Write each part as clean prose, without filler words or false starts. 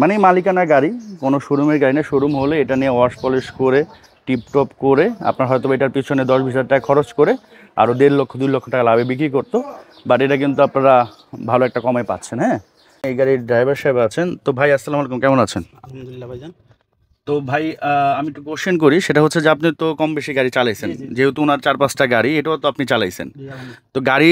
মানে মালিকানা গাড়ি, কোনো শোরুমের গাড়ি না। শোরুম হলে এটা নিয়ে ওয়াশ পলিশ করে টিপটপ করে আপনার হয়তো এটার পিছনে 10-20 হাজার টাকা খরচ করে আরও 1.5-2 লক্ষ টাকা লাভে বিক্রি করতো। বাট এটা কিন্তু আপনারা ভালো একটা কমে পাচ্ছেন। হ্যাঁ, এই গাড়ির ড্রাইভার সাহেব আছেন। তো ভাই আসসালামু আলাইকুম, কেমন আছেন? আলহামদুলিল্লাহ ভাইজান। তো ভাই আমি একটু কোশ্চেন করি, সেটা হচ্ছে যে আপনি তো কম বেশি গাড়ি চালাইছেন, জি, জি, জি। যেহেতু ওনার 4-5টা গাড়ি, এটাও তো আপনি চালাইছেন। জি, আলহামদুলিল্লাহ। তো গাড়ি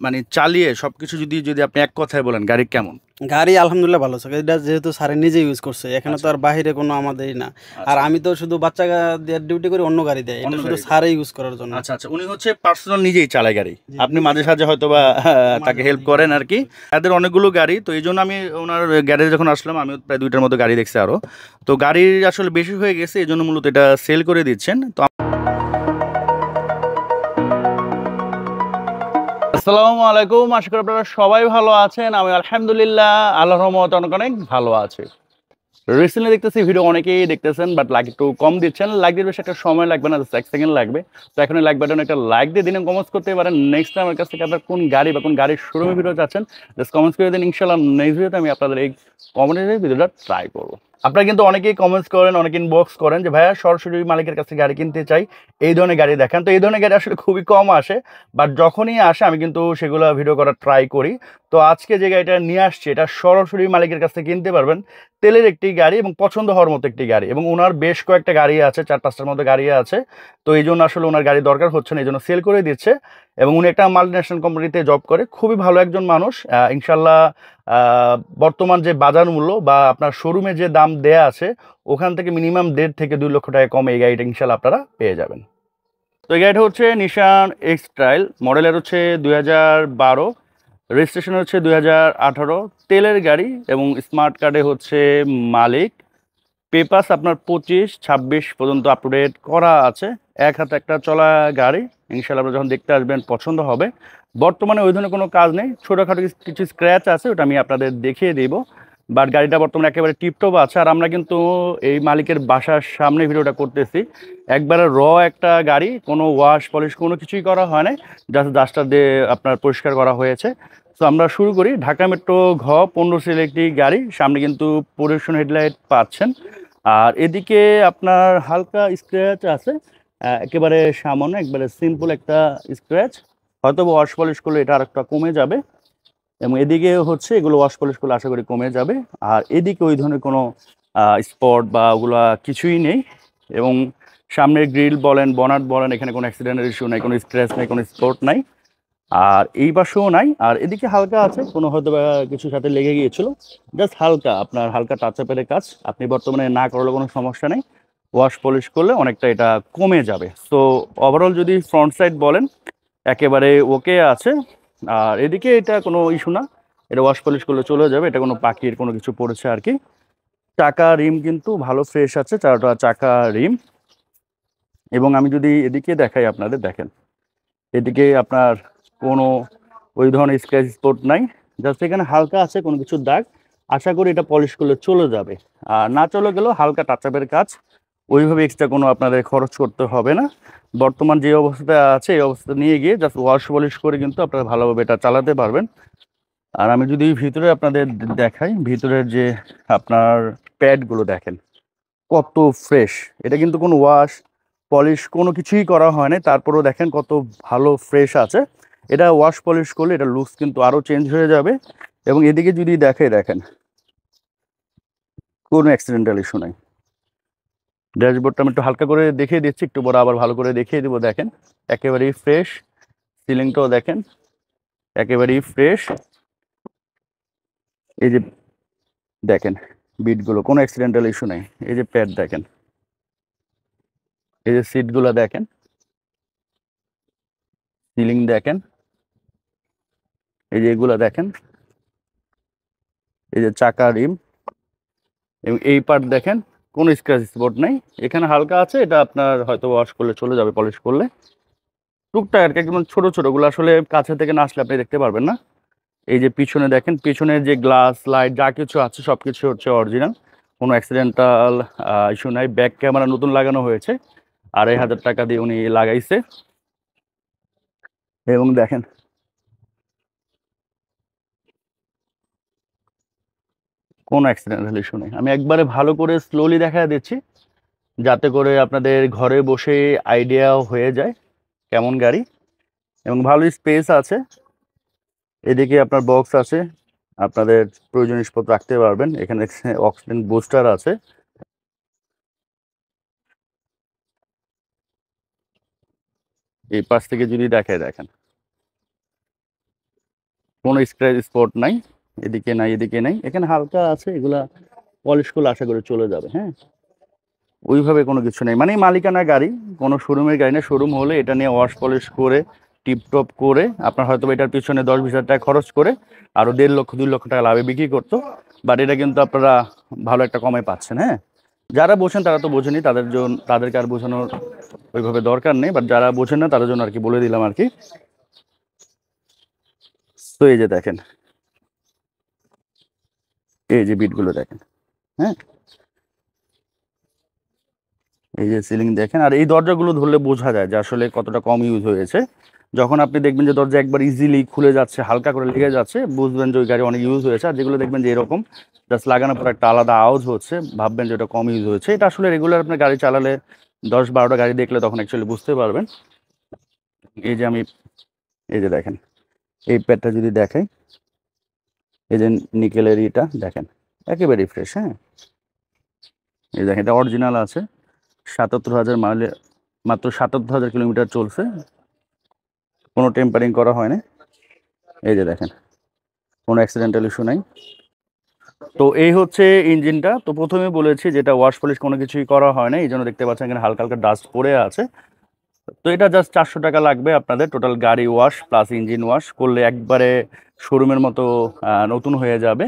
মানে চালিয়ে সবকিছু যদি যদি আপনি এক কথায় বলেন গাড়ি কেমন? গাড়ি আলহামদুলিল্লাহ ভালো আছে। এটা যেহেতু স্যারে নিজে ইউজ করছে, এখানে তো আচ্ছা আর বাহিরে কোনো আমাদেরই না। আর আচ্ছা। আমি তো শুধু বাচ্চা দিয়ে ডিউটি করি, অন্য গাড়ি দেয়। এটা অন্য শুধু গাড়িতে, স্যারে ইউজ করার জন্য। আচ্ছা আচ্ছা, উনি হচ্ছে পার্সোনাল নিজেই চালায় গাড়ি, জি, আপনি নিজে মাঝে চালায়। সাঝে হয়তো বা মাঝে তাকে মাঝে হেল্প গিয়ে করেন আর help কি। করি। তাদের অনেকগুলো গাড়ি, তো এই জন্য আমি ওনার গ্যারেজে যখন আসলাম আমি প্রায় 2টার মতো গাড়ি দেখছি আরও। তো গাড়ির আসলে বেশি হয়ে গেছে, এই জন্য মূলত এটা সেল করে দিচ্ছেন। তো আসসালামু আলাইকুম, আশা করি আপনারা সবাই ভালো আছেন। আমি আলহামদুলিল্লাহ আল্লাহর রহমতে অনেক অনেক ভালো আছি। রিসেন্টলি দেখতেছি ভিডিও অনেকেই দেখতেছেন, বাট লাইক একটু কম দিচ্ছেন। লাইক দিতে বেশি একটা সময় লাগবে না, জাস্ট 1 সেকেন্ড লাগবে। তো এখন লাইক বাটন একটা লাইক দিয়ে দিনে কমেন্টস করতে পারেন। নেক্সট টাইম আমার কাছ থেকে আপনার কোন গাড়ি বা কোন গাড়ির শোরুমে ভিডিও চাচ্ছেন, জাস্ট কমেন্টস করে দিন। ইনশাল্লাহ নেক্সট ভিডিওতে আমি আপনাদের এই কমেন্টের ভিডিওটা ট্রাই করবো। আপনারা কিন্তু অনেকেই কমেন্টস করেন, অনেকে ইনবক্স করেন যে ভাইয়া সরাসরি মালিকের কাছে গাড়ি কিনতে চাই, এই ধরনের গাড়ি দেখান। তো এই ধরনের গাড়ি আসলে খুবই কম আসে, বাট যখনই আসে আমি কিন্তু সেগুলো ভিডিও করার ট্রাই করি। তো আজকে যে গাড়িটা নিয়ে আসছি, এটা সরাসরি মালিকের কাছ থেকে কিনতে পারবেন। তেলের একটি গাড়ি এবং পছন্দ হওয়ার মতো একটি গাড়ি, এবং ওনার বেশ কয়েকটা গাড়ি আছে, 4-5টার মতো গাড়ি আছে। তো এই জন্য আসলে ওনার গাড়ি দরকার হচ্ছে না, এই জন্য সেল করে দিচ্ছে। এবং উনি একটা মাল্টিন্যাশনাল কোম্পানিতে জব করে, খুবই ভালো একজন মানুষ। ইনশাল্লাহ বর্তমান যে বাজার মূল্য বা আপনার শোরুমে যে দাম দেয়া আছে, ওখান থেকে মিনিমাম 1.5 থেকে 2 লক্ষ টাকা কমে এই গাড়িটা ইনশাল্লাহ আপনারা পেয়ে যাবেন। তো এই গাড়িটা হচ্ছে নিশান এক্স ট্রাইল, মডেলের হচ্ছে 2012, রেজিস্ট্রেশন হচ্ছে 2018, তেলের গাড়ি এবং স্মার্ট কার্ডে হচ্ছে মালিক। পেপারস আপনার 25-26 পর্যন্ত আপ টু ডেট করা আছে। এক হাতে একটা চলা গাড়ি। ইনশাল্লাহ আপনারা যখন দেখতে আসবেন পছন্দ হবে। বর্তমানে ওই ধরনের কোনো কাজ নেই, ছোটোখাটো কিছু স্ক্র্যাচ আছে, ওটা আমি আপনাদের দেখিয়ে দিব। বাট গাড়িটা বর্তমানে একেবারে টিপটপ আছে। আর আমরা কিন্তু এই মালিকের বাসার সামনে ভিডিওটা করতেছি। একবারে একটা গাড়ি, কোনো ওয়াশ পলিশ কোনো কিছুই করা হয় না, জাস্ট ডাস্টার দিয়ে আপনার পরিষ্কার করা হয়েছে। তো আমরা শুরু করি। ঢাকা মেট্রো ঘ 15 সিরিয়াল একটি গাড়ি, সামনে কিন্তু পরিবেশন হেডলাইট পাচ্ছেন। আর এদিকে আপনার হালকা স্ক্র্যাচ আছে, একেবারে সামান্য, একবারে সিম্পল একটা স্ক্র্যাচ। হয়তো ওয়াশ পলিশ করলে এটা আরেকটা কমে যাবে, এবং এদিকে হচ্ছে এগুলো ওয়াশ পলিশ করলে আশা করি কমে যাবে। আর এদিকে ওই ধরনের কোনো স্পট বা ওগুলা কিছুই নেই। এবং সামনের গ্রিল বলেন, বনাট বলেন, এখানে কোনো অ্যাক্সিডেন্টের ইস্যু নাই, কোনো স্ক্র্যাচ নেই, কোনো স্পট নাই। আর এই পাশেও নাই। আর এদিকে হালকা আছে, কোনো হয়তো বা কিছুর সাথে লেগে গিয়েছিল, জাস্ট হালকা, আপনার হালকা টাচ আপের কাজ। আপনি বর্তমানে না করলে কোনো সমস্যা নেই, ওয়াশ পলিশ করলে অনেকটা এটা কমে যাবে। সো ওভারঅল যদি ফ্রন্ট সাইড বলেন, একেবারে ওকে আছে। আর এদিকে এটা কোনো ইস্যু না, এটা ওয়াশ পলিশ করলে চলে যাবে, এটা কোনো পাখির কোনো কিছু পড়েছে আর কি। চাকা রিম কিন্তু ভালো ফ্রেশ আছে, চারটা চাকা রিম। এবং আমি যদি এদিকে দেখাই আপনাদের, দেখেন এদিকে আপনার কোনো ওই ধরনের স্ক্র্যাচ স্পট নাই, জাস্ট এখানে হালকা আছে কোনো কিছুর দাগ। আশা করি এটা পলিশ করলে চলে যাবে। আর না চলে গেলেও হালকা টাচ আপের কাজ, ওইভাবে এক্সট্রা কোনো আপনাদের খরচ করতে হবে না। বর্তমান যে অবস্থাতে আছে এই অবস্থা নিয়ে গিয়ে জাস্ট ওয়াশ পলিশ করে কিন্তু আপনারা ভালোভাবে এটা চালাতে পারবেন। আর আমি যদি ভিতরে আপনাদের দেখাই, ভিতরের যে আপনার প্যাডগুলো দেখেন কত ফ্রেশ। এটা কিন্তু কোনো ওয়াশ পলিশ কোনো কিছুই করা হয় না, তারপরেও দেখেন কত ভালো ফ্রেশ আছে। এটা ওয়াশ পলিশ করলে এটা লুকস কিন্তু আরও চেঞ্জ হয়ে যাবে। এবং এদিকে যদি দেখেন কোনো অ্যাক্সিডেন্টাল ইস্যু নাই। ড্যাশবোর্ডটা আমি একটু হালকা করে দেখিয়ে দিচ্ছি, একটু বড় আবার ভালো করে দেখিয়ে দেবো। দেখেন একেবারেই ফ্রেশ, সিলিংটাও দেখেন একেবারেই ফ্রেশ। এই যে দেখেন বিটগুলো, কোনো অ্যাক্সিডেন্টাল ইস্যু নেই। এই যে প্যাড দেখেন, এই যে সিটগুলো দেখেন, সিলিং দেখেন, এই যে এগুলো দেখেন, এই যে চাকা রিম, এবং এই পার্ট দেখেন কোনো স্ক্র্যাচ স্পট নেই। এখানে হালকা আছে, এটা আপনার হয়তো ওয়াশ করলে চলে যাবে, পলিশ করলে। টুকটাক আর কি, একদম ছোট ছোটগুলো আসলে কাছে থেকে না আসলে আপনি দেখতে পারবেন না। এই যে পিছনে দেখেন, পিছনের যে গ্লাস লাইট যা কিছু আছে সব কিছু হচ্ছে অরিজিনাল, কোনো অ্যাক্সিডেন্টাল ইস্যু নাই। ব্যাক ক্যামেরা নতুন লাগানো হয়েছে, 2,500 টাকা দিয়ে উনি লাগাইছে। এবং দেখেন কোনো অ্যাক্সিডেন্টাল ইস্যু নেই। আমি একবারে ভালো করে স্লোলি দেখা দিচ্ছি, যাতে করে আপনাদের ঘরে বসে আইডিয়াও হয়ে যায় কেমন গাড়ি, এবং ভালো স্পেস আছে। এদিকে আপনার বক্স আছে, আপনাদের প্রয়োজনীয় জিনিসপত্র রাখতে পারবেন। এখানে অক্সিজেন বুস্টার আছে। এই পাশ থেকে যদি দেখেন কোনো স্ক্র্যাচ স্পট নাই, এদিকে নাই এদিকে নাই, এখানে হালকা আছে, এগুলা পলিশ করলে আশা করে চলে যাবে। হ্যাঁ, ওইভাবে কোনো কিছু নেই, মানে মালিকানা গাড়ি, কোনো শোরুমের গাড়ি না। শোরুম হলে এটা নিয়ে ওয়াশ পলিশ করে টিপটপ করে আপনার হয়তো এটার পিছনে 10-20 হাজার টাকা খরচ করে আরও 1.5-2 লক্ষ টাকা লাভে বিক্রি করতো। বাট এটা কিন্তু আপনারা ভালো একটা কমে পাচ্ছেন। হ্যাঁ, যারা বোঝেন তারা তো বোঝেনি, তাদের জন্য তাদেরকে আর বোঝানোর ওইভাবে দরকার নেই। বাট যারা বোঝেন না তাদের জন্য আর কি বলে দিলাম আর কি। তো এই যে দেখেন, এই যে বিটগুলো দেখেন। হ্যাঁ, এই যে সিলিং দেখেন, আর এই দরজাগুলো ধরলে বোঝা যায় যে আসলে কতটা কম ইউজ হয়েছে। যখন আপনি দেখবেন যে দরজা একবার ইজিলি খুলে যাচ্ছে, হালকা করে লেগে যাচ্ছে, বুঝবেন যে ওই গাড়ি অনেক ইউজ হয়েছে। আর যেগুলো দেখবেন যে এরকম জাস্ট লাগানোর পর একটা আলাদা আওয়াজ হচ্ছে, ভাববেন যে ওটা কম ইউজ হয়েছে। এটা আসলে রেগুলার আপনার গাড়ি চালালে 10-12টা গাড়ি দেখলে তখন অ্যাকচুয়ালি বুঝতে পারবেন। এই যে আমি, এই যে দেখেন, এই প্যাডটা যদি দেখাই, এই যে নিকেলের এটা দেখেন, একেবারে ফ্রেশ। হ্যাঁ, এই দেখেন, এটা অরিজিনাল আছে। 77,000 মাইলে, মাত্র 77,000 কিলোমিটার চলছে, কোনো টেম্পারিং করা হয় না। এই যে দেখেন, কোনো অ্যাক্সিডেন্টাল ইস্যু নাই। তো এই হচ্ছে ইঞ্জিনটা। তো প্রথমে বলেছি যেটা ওয়াশ পলিশ কোনো কিছুই করা হয় না, এই জন্য দেখতে পাচ্ছেন এখানে হালকা হালকা ডাস্ট পড়ে আছে। তো এটা জাস্ট 400 টাকা লাগবে আপনাদের, টোটাল গাড়ি ওয়াশ প্লাস ইঞ্জিন ওয়াশ করলে একবারে শোরুমের মতো নতুন হয়ে যাবে।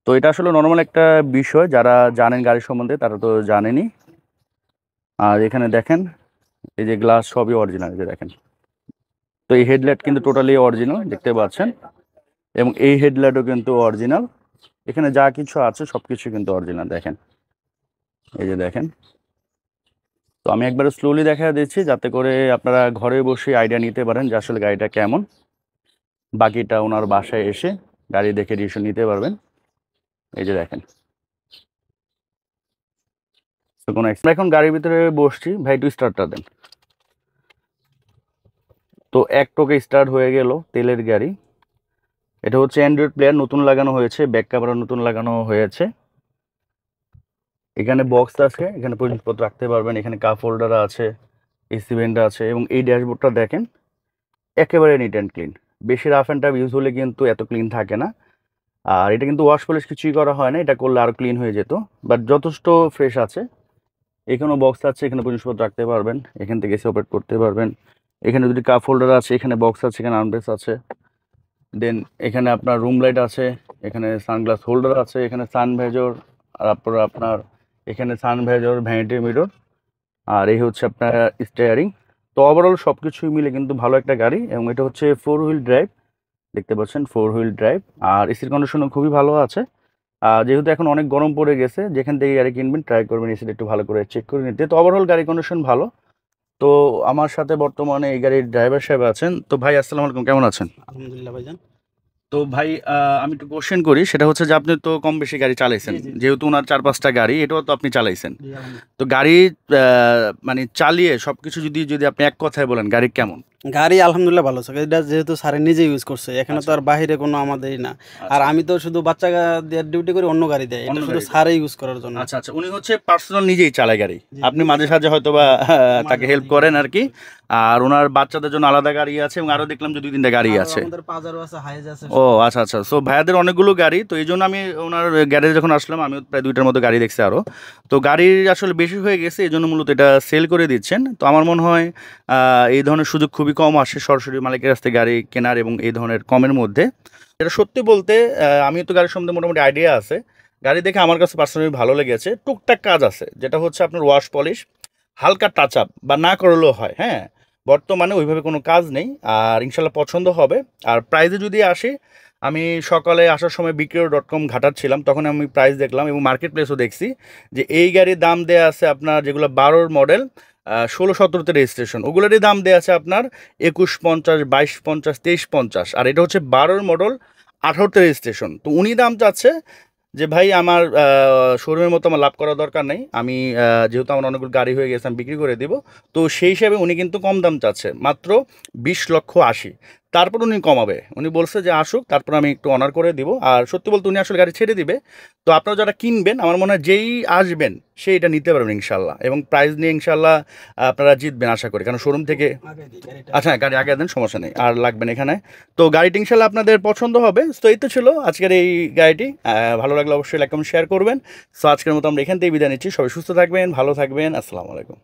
তো এটা আসলে নর্মাল একটা বিষয়, যারা জানেন গাড়ি সম্বন্ধে তারা তো জানেনই। আর এখানে দেখেন, এই যে গ্লাস সবই অরিজিনাল, যে দেখেন। তো এই হেডলাইট কিন্তু টোটালি অরিজিনাল দেখতে পাচ্ছেন, এবং এই হেডলাইটও কিন্তু অরিজিনাল। এখানে যা কিছু আছে সব কিছু কিন্তু অরিজিনাল দেখেন, এই যে দেখেন। তো আমি একবারে স্লোলি দেখা দিচ্ছি যাতে করে আপনারা ঘরে বসে আইডিয়া নিতে পারেন যে আসলে গাড়িটা কেমন। বাকিটা ওনার বাসায় এসে গাড়ি দেখে ডিসিশন নিতে পারবেন। এই যে দেখেন, তো কোনো এখন গাড়ির ভিতরে বসছি, ভাই একটু স্টার্টটা দেন। তো এক টোকে স্টার্ট হয়ে গেল, তেলের গাড়ি। এটা হচ্ছে অ্যান্ড্রয়েড প্লেয়ার নতুন লাগানো হয়েছে, ব্যাক ক্যামেরা নতুন লাগানো হয়েছে। এখানে বক্স আছে, এখানে জিনিসপত্র রাখতে পারবেন। এখানে কাপ হোল্ডার আছে, এসি ভেন্ট আছে, এবং এই ড্যাশবোর্ডটা দেখেন একেবারে নিট অ্যান্ড ক্লিন। বেশি রাফ অ্যান্ড টাফ ইউজ হলে কিন্তু এত ক্লিন থাকে না। আর এটা কিন্তু ওয়াশ পলিশ কিছুই করা হয় না, এটা করলে আরও ক্লিন হয়ে যেত, বাট যথেষ্ট ফ্রেশ আছে। এখানেও বক্স আছে, এখানে জিনিসপত্র রাখতে পারবেন, এখান থেকে এসে অপারেট করতে পারবেন। এখানে যদি কাপ হোল্ডার আছে, এখানে বক্স আছে, এখানে আর্মরেস্ট আছে। দেন এখানে আপনার রুম লাইট আছে, এখানে সানগ্লাস হোল্ডার আছে, এখানে সানভাইজর, আর আপনার এখানে সানভাইজর, ভ্যানিটি মিরর, আর এই হচ্ছে আপনার স্টিয়ারিং। তো ওভারঅল সব কিছুই মিলে কিন্তু ভালো একটা গাড়ি, এবং এটা হচ্ছে 4 হুইল ড্রাইভ, দেখতে পাচ্ছেন 4 হুইল ড্রাইভ। আর এসির কন্ডিশনও খুবই ভালো আছে। যেহেতু এখন অনেক গরম পড়ে গেছে, যেখান থেকে গাড়ি কিনবেন ট্রাই করবেন এসিটা একটু ভালো করে চেক করে নিতে। তো ওভারঅল গাড়ি কন্ডিশন ভালো। তো আমার সাথে বর্তমানে এই গাড়ির ড্রাইভার সাহেব আছেন। তো ভাই আসসালামু আলাইকুম, কেমন আছেন? আলহামদুলিল্লাহ ভাইজান। তো ভাই আমি একটু কোশ্চেন করি, সেটা হচ্ছে যে আপনি তো কম বেশি গাড়ি চালাইছেন, জি, জি। যেহেতু ওনার 4-5টা গাড়ি, এটাও তো আপনি চালাইছেন। জি, আলহামদুলিল্লাহ। তো গাড়ি মানে চালিয়ে সবকিছু যদি যদি আপনি এক কথায় বলেন গাড়ি কেমন? গাড়ি আলহামদুলিল্লাহ ভালো আছে, এটা যেহেতু স্যারে নিজে ইউজ করছে, এখানে তো আর বাহিরে কোনো আমাদেরই না। আর আমি তো শুধু বাচ্চা দিয়ে ডিউটি করি, অন্য গাড়ি দেয়, অন্য এটা শুধু গাড়ি। স্যারে ইউজ করার জন্য। আচ্ছা আচ্ছা, উনি হচ্ছে পার্সোনাল নিজেই চালায় গাড়ি, জি, আপনি জি। মাঝে সাঝে হয়তো বা তাকে মাঝে হেল্প মাঝে করেন help আর কি। আর ওনার বাচ্চাদের জন্য আলাদা গাড়ি আছে, এবং আরো দেখলাম যে 2-3টা গাড়ি আর আছে। আমাদের পাজারও আছে, হাইজ আছে। ও আচ্ছা আচ্ছা, সো ভাইয়াদের অনেকগুলো গাড়ি, তো এই জন্য আমি ওনার গ্যারেজে যখন আসলাম আমি প্রায় 2টার মতো গাড়ি দেখছি আরও। তো গাড়ির আসলে বেশি হয়ে গেছে, এই জন্য মূলত এটা সেল করে দিচ্ছেন। তো আমার মনে হয় এই ধরনের সুযোগ খুবই কম আসে সরাসরি মালিকের কাছ থেকে গাড়ি কেনার, এবং এই ধরনের কমের মধ্যে। এটা সত্যি বলতে আমি তো গাড়ির সম্বন্ধে মোটামুটি আইডিয়া আছে। গাড়ি দেখে আমার কাছে পার্সোনালি ভালো লেগেছে। টুকটাক কাজ আছে, যেটা হচ্ছে আপনার ওয়াশ পলিশ, হালকা টাচ আপ বা না করলেও হয়। হ্যাঁ, বর্তমানে ওইভাবে কোনো কাজ নেই, আর ইনশাল্লাহ পছন্দ হবে। আর প্রাইসে যদি আসি, আমি সকালে আসার সময় বিক্রয়.com ঘাটাচ্ছিলাম, তখন আমি প্রাইস দেখলাম এবং মার্কেট প্লেসও দেখছি যে এই গাড়ির দাম দেওয়া আছে আপনার, যেগুলো 12 মডেল, 16-17তে রেজিস্ট্রেশন, ওগুলোরই দাম দেওয়া আছে আপনার 21,50, 22,50, 23,50। আর এটা হচ্ছে 12 মডেল, 18তে রেজিস্ট্রেশন। তো উনি দাম চাচ্ছে যে ভাই আমার শোরুমের মতো আমার লাভ করার দরকার নেই, আমি যেহেতু আমার অনেকগুলো গাড়ি হয়ে গেছে আমি বিক্রি করে দিব। তো সেই হিসাবে উনি কিন্তু কম দাম চাচ্ছে, মাত্র 20,80,000। তারপর উনি কমাবে, উনি বলছে যে আসুক, তারপর আমি একটু অনার করে দিব। আর সত্যি বলতে উনি আসলে গাড়ি ছেড়ে দিবে। তো আপনারা যারা কিনবেন, আমার মনে হয় যেই আসবেন সে এটা নিতে পারবেন ইনশাল্লাহ, এবং প্রাইস নিয়ে ইনশাল্লাহ আপনারা জিতবেন আশা করি, কারণ শোরুম থেকে। আচ্ছা হ্যাঁ, গাড়ি আগে দেন, সমস্যা নেই, আর লাগবেন এখানে। তো গাড়িটি ইনশাল্লাহ আপনাদের পছন্দ হবে। তো এই তো ছিল আজকের এই গাড়িটি। ভালো লাগলে অবশ্যই লাইক কমেন্ট শেয়ার করবেন। সো আজকের মতো আমরা এখান থেকে বিদায় নিচ্ছি। সবাই সুস্থ থাকবেন, ভালো থাকবেন। আসসালামু আলাইকুম।